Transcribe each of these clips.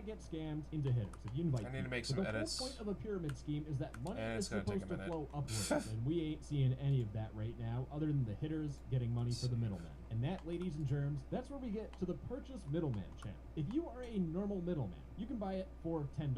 get scammed into hitters. If you invite I need to people. make some the edits. whole point of a pyramid scheme is that money And is it's gonna take supposed a to minute. flow upwards, and we ain't seeing any of that right now, other than the hitters getting money for the middlemen. And that, ladies and germs, that's where we get to the purchase middleman channel. If you are a normal middleman, you can buy it for $10.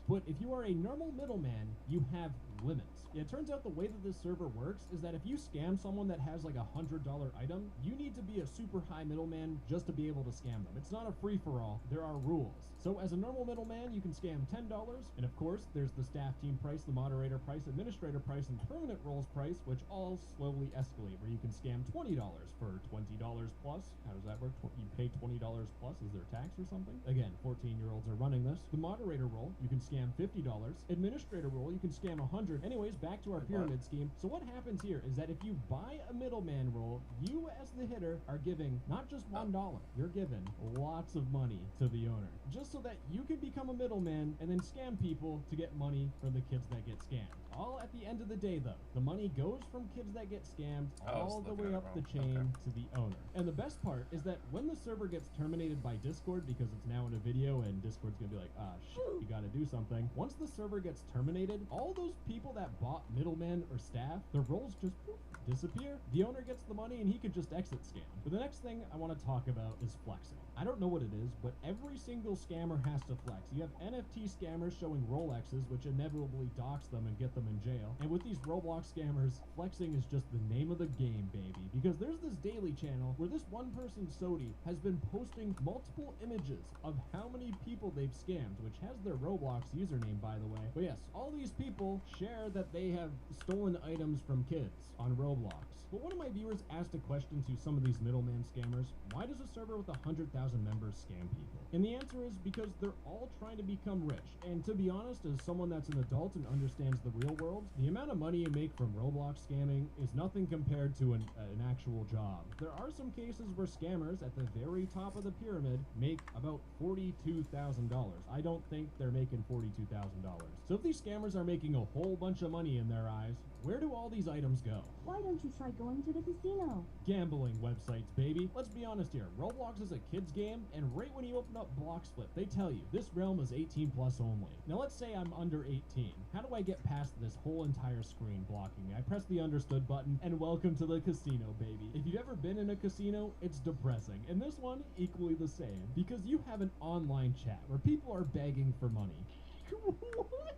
But if you are a normal middleman, you have limits. Yeah, it turns out the way that this server works is that if you scam someone that has like $100 item, you need to be a super high middleman just to be able to scam them. It's not a free-for-all. There are rules. So as a normal middleman, you can scam $10. And of course, there's the staff team price, the moderator price, administrator price, and permanent roles price, which all slowly escalate, where you can scam $20 for $20 plus. How does that work? You pay $20 plus. Is there tax or something? Again, 14-year-olds are running this. The moderator role, you can scam $50. Administrator role, you can scam $100. Anyways, back to our pyramid scheme. So what happens here is that if you buy a middleman role, you as the hitter are giving not just $1, you're giving lots of money to the owner, just so that you can become a middleman and then scam people to get money from the kids that get scammed. All at the end of the day, though, the money goes from kids that get scammed all the way up the chain to the owner. And the best part is that when the server gets terminated by Discord, because it's now in a video and Discord's gonna be like, ah, shit, you gotta do something. Once the server gets terminated, all those people that bought middlemen or staff, their roles just poof, disappear. The owner gets the money and he could just exit scam. But the next thing I want to talk about is flexing. I don't know what it is, but every single scammer has to flex. You have NFT scammers showing Rolexes, which inevitably dox them and get them in jail. And with these Roblox scammers, flexing is just the name of the game, baby. Because there's this daily channel where this one person, Sodi, has been posting multiple images of how many people they've scammed, which has their Roblox username, by the way. But yes, all these people share that they have stolen items from kids on Roblox. But one of my viewers asked a question to some of these middleman scammers: why does a server with 100,000 members scam people? And the answer is because they're all trying to become rich. And to be honest, as someone that's an adult and understands the real world, the amount of money you make from Roblox scamming is nothing compared to an actual job. There are some cases where scammers at the very top of the pyramid make about $42,000. I don't think they're making $42,000. So if these scammers are making a whole bunch of money in their eyes, where do all these items go? Why don't you try going to the casino? Gambling websites, baby. Let's be honest here. Roblox is a kid's game, and right when you open up Bloxflip, they tell you this realm is 18 plus only. Now let's say I'm under 18. How do I get past this whole entire screen blocking me? I press the understood button, and welcome to the casino, baby. If you've ever been in a casino, it's depressing. And this one, equally the same. Because you have an online chat where people are begging for money. What?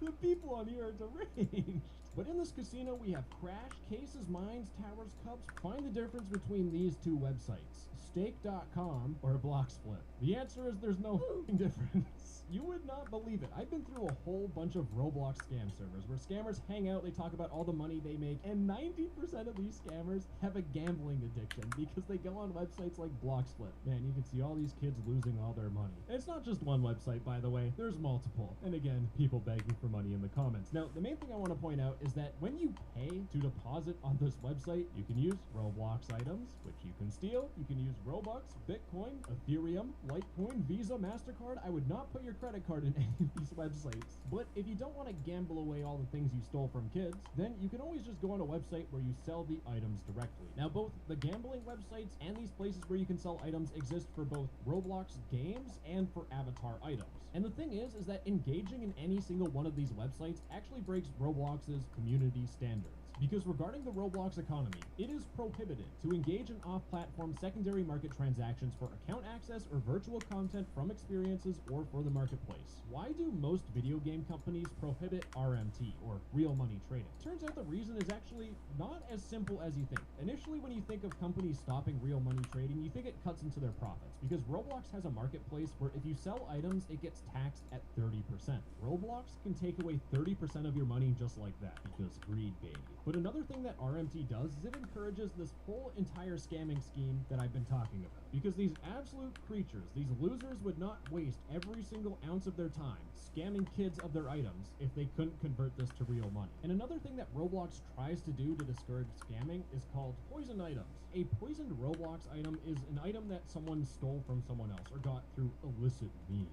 The people on here are deranged. But in this casino, we have Crash, Cases, Mines, Towers, Cups. Find the difference between these two websites, stake.com or Bloxflip. The answer is there's no difference. You would not believe it. I've been through a whole bunch of Roblox scam servers where scammers hang out, they talk about all the money they make, and 90% of these scammers have a gambling addiction because they go on websites like Bloxflip. Man, you can see all these kids losing all their money. And it's not just one website, by the way. There's multiple. And again, people begging for money in the comments. Now, the main thing I want to point out is that when you pay to deposit on this website, you can use Roblox items, which you can steal. You can use Robux, Bitcoin, Ethereum, Litecoin, Visa, MasterCard. I would not put your credit card in any of these websites. But if you don't want to gamble away all the things you stole from kids, then you can always just go on a website where you sell the items directly. Now, both the gambling websites and these places where you can sell items exist for both Roblox games and for avatar items. And the thing is that engaging in any single one of these websites actually breaks Roblox's community standards. Because regarding the Roblox economy, it is prohibited to engage in off-platform secondary market transactions for account access or virtual content from experiences or for the marketplace. Why do most video game companies prohibit RMT, or real money trading? Turns out the reason is actually not as simple as you think. Initially, when you think of companies stopping real money trading, you think it cuts into their profits, because Roblox has a marketplace where if you sell items, it gets taxed at 30%. Roblox can take away 30% of your money just like that, because greed, baby. But another thing that RMT does is it encourages this whole entire scamming scheme that I've been talking about. Because these absolute creatures, these losers, would not waste every single ounce of their time scamming kids of their items if they couldn't convert this to real money. And another thing that Roblox tries to do to discourage scamming is called poisoned items. A poisoned Roblox item is an item that someone stole from someone else or got through illicit means.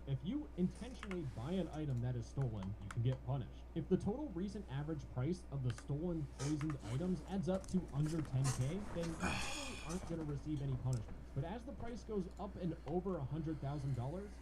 If you intentionally buy an item that is stolen, you can get punished. If the total recent average price of the stolen poisoned items adds up to under 10K, then you probably aren't going to receive any punishment. But as the price goes up and over $100,000,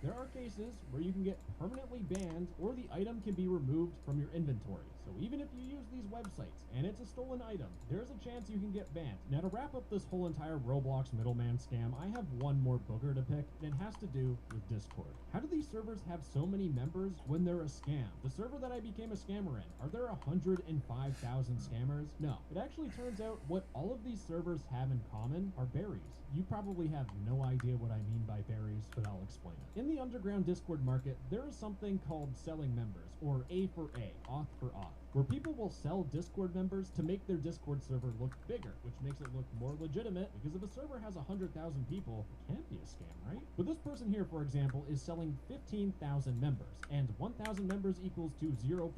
there are cases where you can get permanently banned or the item can be removed from your inventory. So even if you use these websites and it's a stolen item, there's a chance you can get banned. Now, to wrap up this whole entire Roblox middleman scam, I have one more booger to pick, and it has to do with Discord. How do these servers have so many members when they're a scam? The server that I became a scammer in, are there 105,000 scammers? No. It actually turns out what all of these servers have in common are berries. You probably have no idea what I mean by berries, but I'll explain it. In the underground Discord market, there is something called selling members, or A for A, auth for auth, where people will sell Discord members to make their Discord server look bigger, which makes it look more legitimate, because if a server has 100,000 people, it can't be a scam, right? But this person here, for example, is selling 15,000 members, and 1,000 members equals to 0.7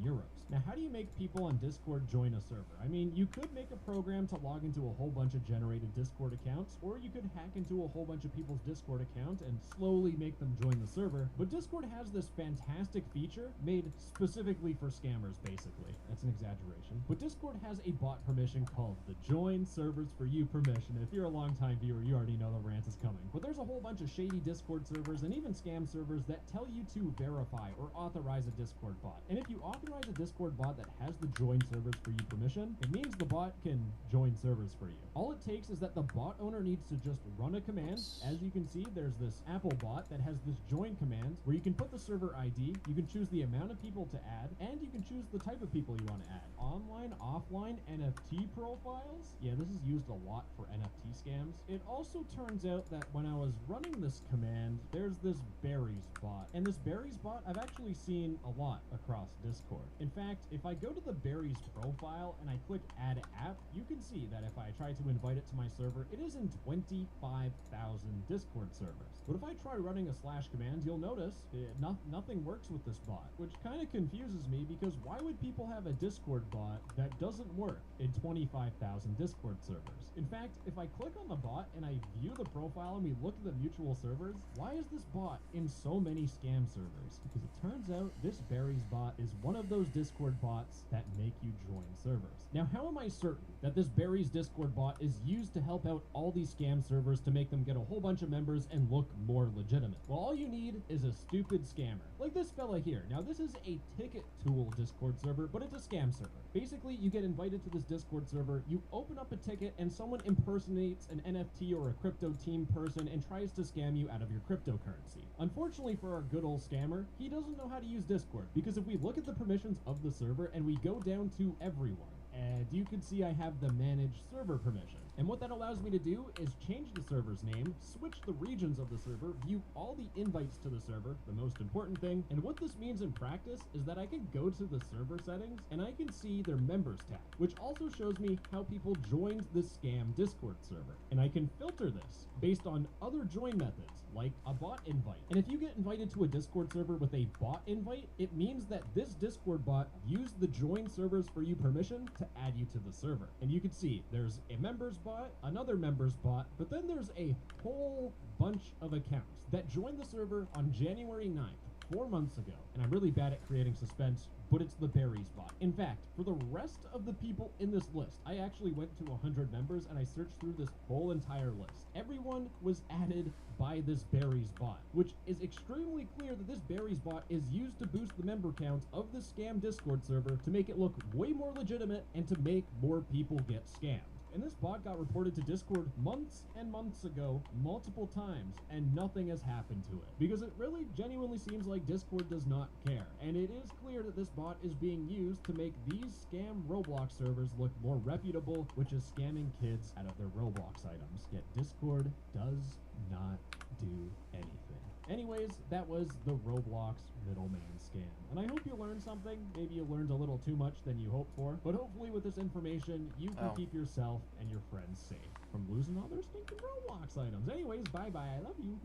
euros. Now, how do you make people on Discord join a server? I mean, you could make a program to log into a whole bunch of generated Discord accounts, or you could hack into a whole bunch of people's Discord account and slowly make them join the server. But Discord has this fantastic feature made specifically for scammers, basically. That's an exaggeration. But Discord has a bot permission called the Join Servers for You permission. If you're a longtime viewer, you already know the rant is coming. But there's a whole bunch of shady Discord servers and even scam servers that tell you to verify or authorize a Discord bot. And if you authorize a Discord bot that has the Join Servers for You permission, it means the bot can join servers for you. All it takes is that the bot owner needs to just run a command. As you can see, there's this Apple bot that has this join command where you can put the server ID, you can choose the amount of people to add, and you can choose the type of people you want to add. Online, offline, NFT profiles? Yeah, this is used a lot for NFT scams. It also turns out that when I was running this command, there's this berries bot. And this berries bot, I've actually seen a lot across Discord. In fact, if I go to the berries profile and I click add app, you can see that if I try to invite it to my server, it is in 25,000 Discord servers. But if I try running a slash command, you'll notice nothing works with this bot, which kind of confuses me because why would people have a Discord bot that doesn't work in 25,000 Discord servers? In fact, if I click on the bot and I view the profile and we look at the mutual servers, why is this bot in so many scam servers? Because it turns out this berries bot is one of those Discord bots that make you join servers. Now, how am I certain that this berries Discord bot is used to help out all these scam servers to make them get a whole bunch of members and look more legitimate? Well, all you need is a stupid scammer, like this fella here. Now, this is a ticket tool Discord server, but it's a scam server. Basically, you get invited to this Discord server, you open up a ticket, and someone impersonates an NFT or a crypto team person and tries to scam you out of your cryptocurrency. Unfortunately for our good old scammer, he doesn't know how to use Discord, because if we look at the permissions of the server and we go down to everyone, and you can see I have the manage server permission. And what that allows me to do is change the server's name, switch the regions of the server, view all the invites to the server, the most important thing. And what this means in practice is that I can go to the server settings and I can see their members tab, which also shows me how people joined this scam Discord server. And I can filter this based on other join methods, like a bot invite. And if you get invited to a Discord server with a bot invite, it means that this Discord bot used the join servers for you permission to add you to the server. And you can see there's a members bot, another members bot, but then there's a whole bunch of accounts that joined the server on January 9th, 4 months ago. And I'm really bad at creating suspense, but it's the berries bot. In fact, for the rest of the people in this list, I actually went to 100 members and I searched through this whole entire list. Everyone was added by this berries bot, which is extremely clear that this berries bot is used to boost the member count of the scam Discord server to make it look way more legitimate and to make more people get scammed. And this bot got reported to Discord months and months ago, multiple times, and nothing has happened to it. Because it really genuinely seems like Discord does not care. And it is clear that this bot is being used to make these scam Roblox servers look more reputable, which is scamming kids out of their Roblox items. Yet Discord does not do anything. Anyways, that was the Roblox middleman scam. And I hope you learned something. Maybe you learned a little too much than you hoped for. But hopefully with this information, you can keep yourself and your friends safe from losing all their stinking Roblox items. Anyways, bye-bye. I love you.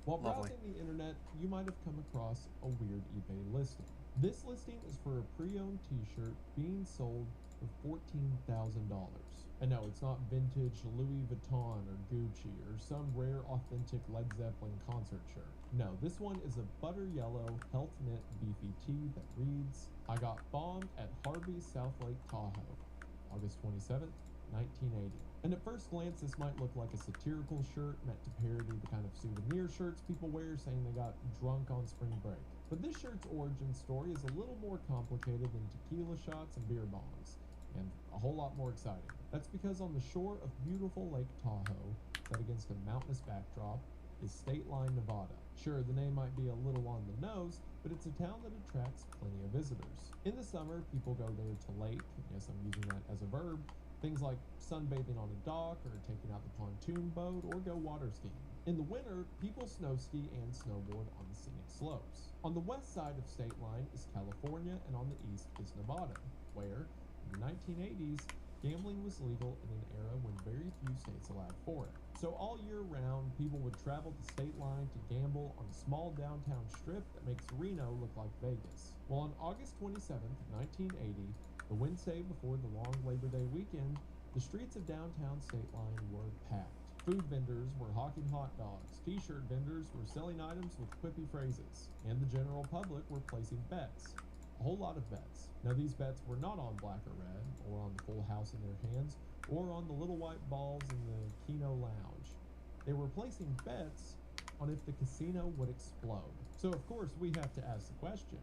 While Lovely. browsing the internet, you might have come across a weird eBay listing. This listing is for a pre-owned t-shirt being sold for $14,000. And no, it's not vintage Louis Vuitton or Gucci or some rare authentic Led Zeppelin concert shirt. No, this one is a butter yellow health knit beefy tee that reads, "I got bombed at Harvey's South Lake Tahoe, August 27th, 1980. And at first glance, this might look like a satirical shirt meant to parody the kind of souvenir shirts people wear saying they got drunk on spring break. But this shirt's origin story is a little more complicated than tequila shots and beer bongs, and a whole lot more exciting. That's because on the shore of beautiful Lake Tahoe, set against a mountainous backdrop, is State Line, Nevada. Sure, the name might be a little on the nose, but it's a town that attracts plenty of visitors. In the summer, people go there to lake, yes, I'm using that as a verb, things like sunbathing on a dock or taking out the pontoon boat or go water skiing. In the winter, people snow ski and snowboard on the scenic slopes. On the west side of State Line is California, and on the east is Nevada, where, in the 1980s, gambling was legal in an era when very few states allowed for it. So all year round, people would travel to State Line to gamble on a small downtown strip that makes Reno look like Vegas. Well, on August 27th, 1980, the Wednesday before the long Labor Day weekend, the streets of downtown State Line were packed. Food vendors were hawking hot dogs, t-shirt vendors were selling items with quippy phrases, and the general public were placing bets. A whole lot of bets. Now these bets were not on black or red, or on the full house in their hands, or on the little white balls in the Keno Lounge. They were placing bets on if the casino would explode. So of course we have to ask the question,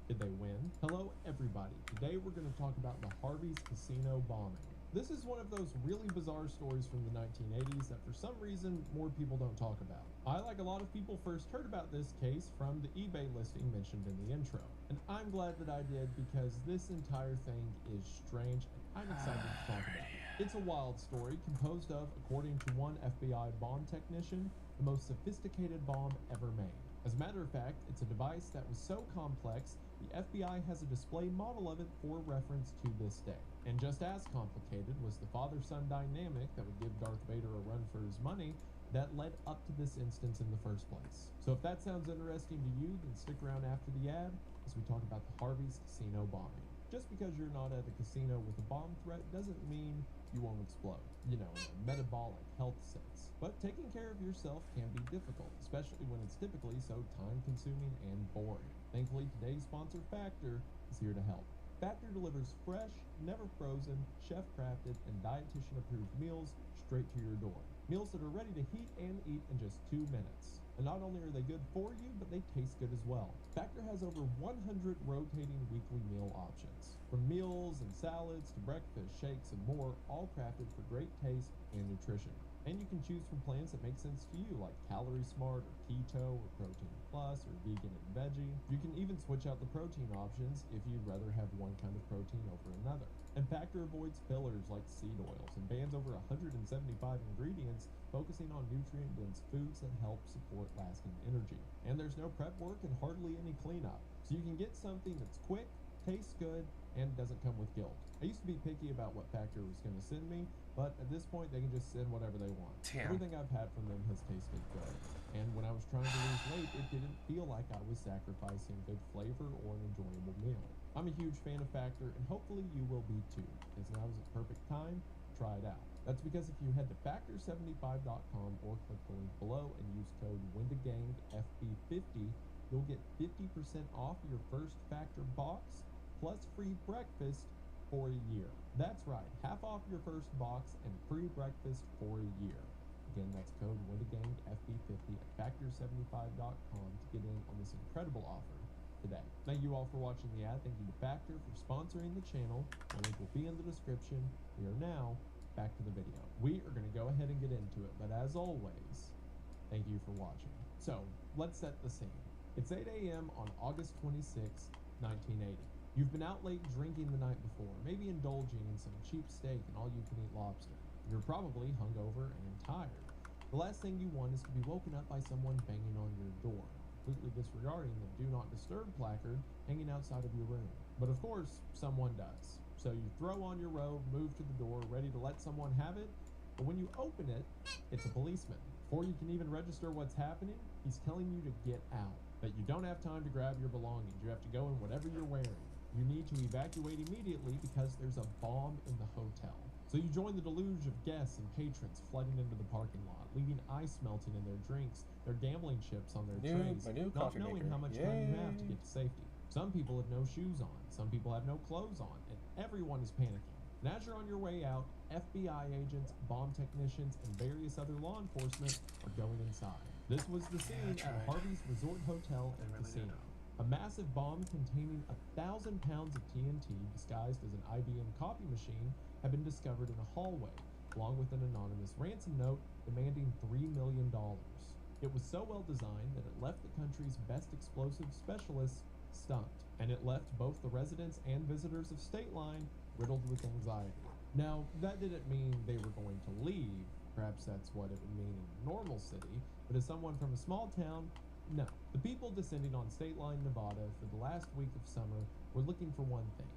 did they win? Hello everybody, today we're going to talk about the Harvey's casino bombing. This is one of those really bizarre stories from the 1980s that for some reason more people don't talk about. I, like a lot of people, first heard about this case from the eBay listing mentioned in the intro. And I'm glad that I did because this entire thing is strange and I'm excited to talk about it. It's a wild story composed of, according to one FBI bomb technician, the most sophisticated bomb ever made. As a matter of fact, it's a device that was so complex, the FBI has a display model of it for reference to this day. And just as complicated was the father-son dynamic that would give Darth Vader a run for his money that led up to this instance in the first place. So if that sounds interesting to you, then stick around after the ad as we talk about the Harvey's casino bombing. Just because you're not at a casino with a bomb threat doesn't mean you won't explode, you know, in a metabolic health sense. But taking care of yourself can be difficult, especially when it's typically so time-consuming and boring. Thankfully, today's sponsor, Factor, is here to help. Factor delivers fresh, never frozen, chef-crafted, and dietitian-approved meals straight to your door. Meals that are ready to heat and eat in just 2 minutes. And not only are they good for you, but they taste good as well. Factor has over 100 rotating weekly meal options. From meals and salads to breakfast, shakes, and more, all crafted for great taste and nutrition. And you can choose from plans that make sense to you, like Calorie Smart or Keto or Protein Plus or Vegan and Veggie. You can even switch out the protein options if you'd rather have one kind of protein over another. And Factor avoids fillers like seed oils and bans over 175 ingredients, focusing on nutrient-dense foods that help support lasting energy. And there's no prep work and hardly any cleanup. So you can get something that's quick, tastes good, and doesn't come with guilt. I used to be picky about what Factor was going to send me, but at this point they can just send whatever they want. Damn. Everything I've had from them has tasted good. And when I was trying to lose weight, it didn't feel like I was sacrificing good flavor or an enjoyable meal. I'm a huge fan of Factor, and hopefully you will be too, as now is a perfect time to try it out. That's because if you head to factor75.com or click the link below and use code WINDAGANGFB50, you'll get 50% off your first Factor box plus free breakfast for a year. That's right, half off your first box and free breakfast for a year. Again, that's code WINDAGANGFB50 at factor75.com to get in on this incredible offer today. Thank you all for watching the ad. Thank you to Factor for sponsoring the channel. The link will be in the description. We are now back to the video. We are going to go ahead and get into it, but as always, thank you for watching. So let's set the scene. It's 8 a.m. on August 26, 1980. You've been out late drinking the night before, maybe indulging in some cheap steak and all-you-can-eat lobster. You're probably hungover and tired. The last thing you want is to be woken up by someone banging on your door, completely disregarding the Do Not Disturb placard hanging outside of your room. But of course, someone does. So you throw on your robe, move to the door, ready to let someone have it, But when you open it, it's a policeman. Before you can even register what's happening, he's telling you to get out. That you don't have time to grab your belongings. You have to go in whatever you're wearing. You need to evacuate immediately because there's a bomb in the hotel. So you join the deluge of guests and patrons flooding into the parking lot, leaving ice melting in their drinks, their gambling chips on their trays, not knowing how much time you have to get to safety. Some people have no shoes on, some people have no clothes on, and everyone is panicking. And as you're on your way out, FBI agents, bomb technicians, and various other law enforcement are going inside. This was the scene at Harvey's Resort Hotel and Casino. A massive bomb containing 1,000 pounds of TNT disguised as an IBM copy machine had been discovered in a hallway, along with an anonymous ransom note demanding $3 million. It was so well designed that it left the country's best explosive specialists stumped, and it left both the residents and visitors of State Line riddled with anxiety. Now, that didn't mean they were going to leave. Perhaps that's what it would mean in a normal city, but as someone from a small town, no. The people descending on State Line, Nevada for the last week of summer were looking for one thing: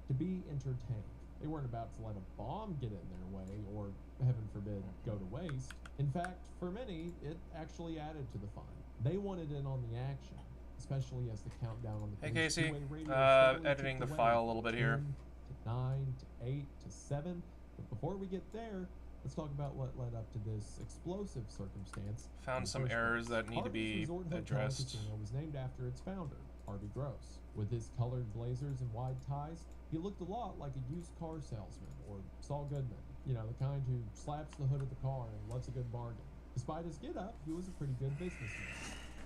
to be entertained. They weren't about to let a bomb get in their way or, heaven forbid, go to waste. In fact, for many, it actually added to the fun. They wanted in on the action, especially as the countdown on the Hey Casey, radio editing the file a little bit here. 10 to 9 to 8 to 7. But before we get there, let's talk about what led up to this explosive circumstance. Found some errors that need to be addressed. Casino was named after its founder, Harvey Gross. With his colored blazers and wide ties, he looked a lot like a used car salesman or Saul Goodman. You know, the kind who slaps the hood of the car and loves a good bargain. Despite his get-up, he was a pretty good businessman.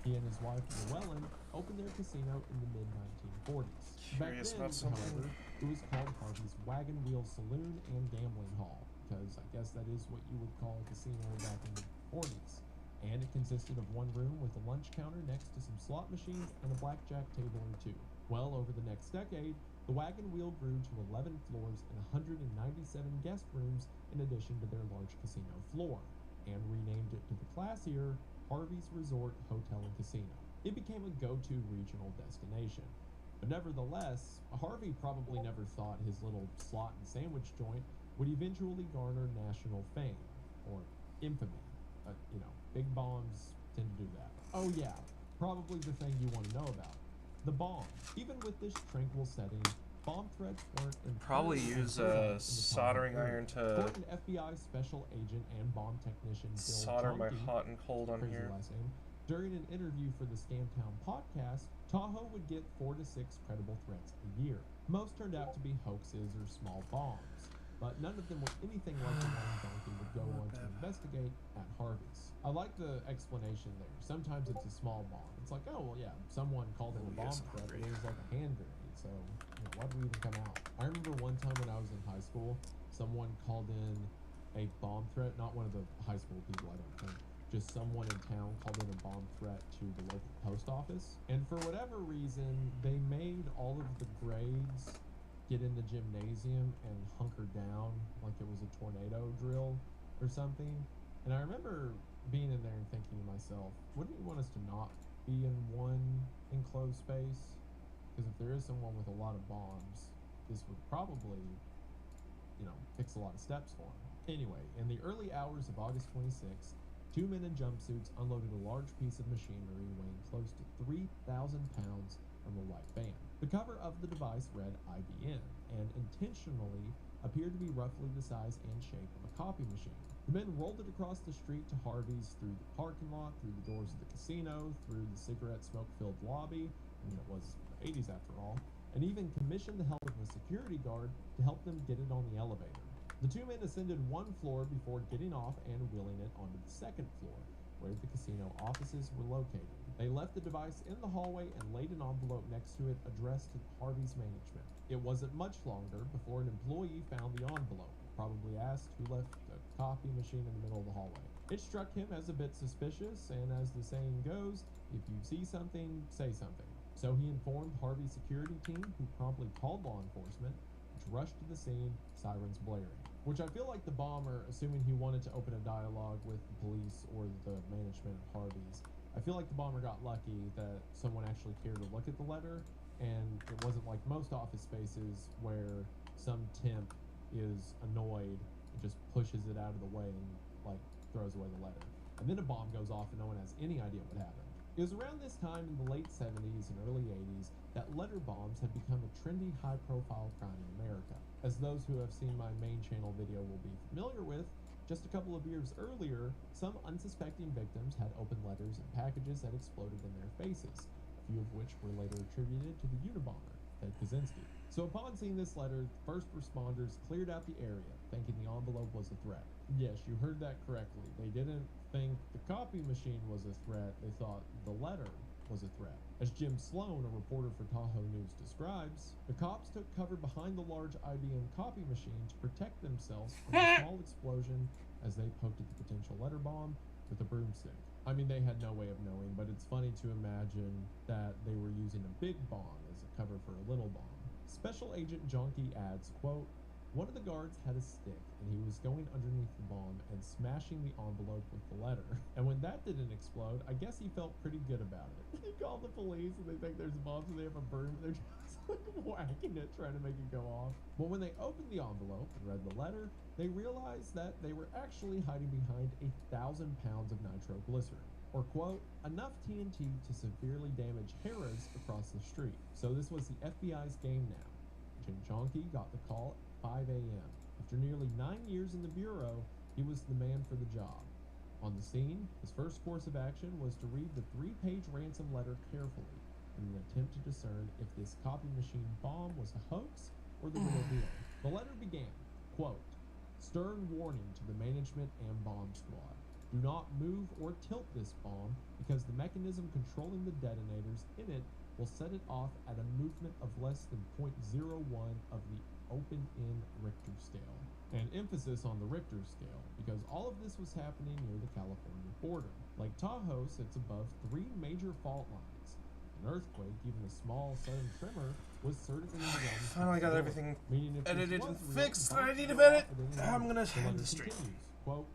He and his wife, Llewellyn, opened their casino in the mid-1940s. Back then, however, it was called Harvey's Wagon Wheel Saloon and Gambling Hall, because I guess that is what you would call a casino back in the 40s. And it consisted of one room with a lunch counter next to some slot machines and a blackjack table or two. Well, over the next decade, the wagon wheel grew to 11 floors and 197 guest rooms in addition to their large casino floor, and renamed it to the classier Harvey's Resort Hotel and Casino. It became a go-to regional destination. But nevertheless, Harvey probably never thought his little slot and sandwich joint would eventually garner national fame, or infamy. You know, big bombs tend to do that. Oh yeah, probably the thing you want to know about. The bomb. Even with this tranquil setting, bomb threats weren't probably use a soldering iron to according to FBI special agent and bomb technician Bill solder my Tonke, hot and cold on crazy here. last name, during an interview for the Scamtown podcast, Tahoe would get 4 to 6 credible threats a year. Most turned out to be hoaxes or small bombs, but none of them were anything like the one Donkey would go on to investigate at Harvey's. I like the explanation there. Sometimes it's a small bomb. It's like, oh, well, yeah, someone called in a bomb threat, but it was like a hand grenade, so why did we even come out? I remember one time when I was in high school, someone called in a bomb threat, not one of the high school people, I don't think, just someone in town called in a bomb threat to the local post office, and for whatever reason, they made all of the grades get in the gymnasium and hunker down like it was a tornado drill or something. And I remember being in there and thinking to myself, wouldn't you want us to not be in one enclosed space? Because if there is someone with a lot of bombs, this would probably, fix a lot of steps for him. Anyway, in the early hours of August 26th, 2 men in jumpsuits unloaded a large piece of machinery weighing close to 3,000 pounds from a white van. The cover of the device read IBM and intentionally appeared to be roughly the size and shape of a copy machine. The men rolled it across the street to Harvey's, through the parking lot, through the doors of the casino, through the cigarette smoke-filled lobby, it was the 80s after all, and even commissioned the help of a security guard to help them get it on the elevator. The 2 men ascended 1 floor before getting off and wheeling it onto the 2nd floor, where the casino offices were located. They left the device in the hallway and laid an envelope next to it addressed to Harvey's management. It wasn't much longer before an employee found the envelope, probably asked who left a copy machine in the middle of the hallway. It struck him as a bit suspicious, and as the saying goes, if you see something, say something. So he informed Harvey's security team, who promptly called law enforcement, which rushed to the scene, sirens blaring. Which I feel like the bomber, assuming he wanted to open a dialogue with the police or the management of Harvey's, I feel like the bomber got lucky that someone actually cared to look at the letter, and it wasn't like most office spaces where some temp is annoyed It just pushes it out of the way and like throws away the letter. And then a bomb goes off and no one has any idea what happened. It was around this time in the late 70s and early 80s that letter bombs had become a trendy, high-profile crime in America. As those who have seen my main channel video will be familiar with, just a couple of years earlier, some unsuspecting victims had opened letters and packages that exploded in their faces, a few of which were later attributed to the Unabomber, Ted Kaczynski. So upon seeing this letter, first responders cleared out the area, thinking the envelope was a threat. Yes, you heard that correctly. They didn't think the copy machine was a threat, they thought the letter was a threat. As Jim Sloan, a reporter for Tahoe News, describes, the cops took cover behind the large IBM copy machine to protect themselves from a small explosion as they poked at the potential letter bomb with a broomstick. I mean, they had no way of knowing, but it's funny to imagine that they were using a big bomb as a cover for a little bomb. Special Agent Jonky adds, quote, "One of the guards had a stick, and he was going underneath the bomb and smashing the envelope with the letter. And when that didn't explode, I guess he felt pretty good about it." He called the police, and they think there's a bomb, so they have a broom, and they're just like whacking it, trying to make it go off. But when they opened the envelope and read the letter, they realized that they were actually hiding behind 1,000 pounds of nitroglycerin, or quote, enough TNT to severely damage Harrah's across the street. So this was the FBI's game now. Jim Jonky got the call at 5 a.m. After nearly 9 years in the Bureau, he was the man for the job. On the scene, his first course of action was to read the 3-page ransom letter carefully in an attempt to discern if this copy machine bomb was a hoax or the real deal. The letter began, quote, "Stern warning to the management and bomb squad. Do not move or tilt this bomb because the mechanism controlling the detonators in it will set it off at a movement of less than 0.01 of the open-in Richter scale." And emphasis on the Richter scale, because all of this was happening near the California border. Lake Tahoe sits above 3 major fault lines. An earthquake, even a small sudden tremor, was certainly in the realm of Finally got possibility. everything Meaning if this edited was and real, fixed the that I bomb need to could go edit. off at any I'm moment. gonna The end letter the stream. continues, quote,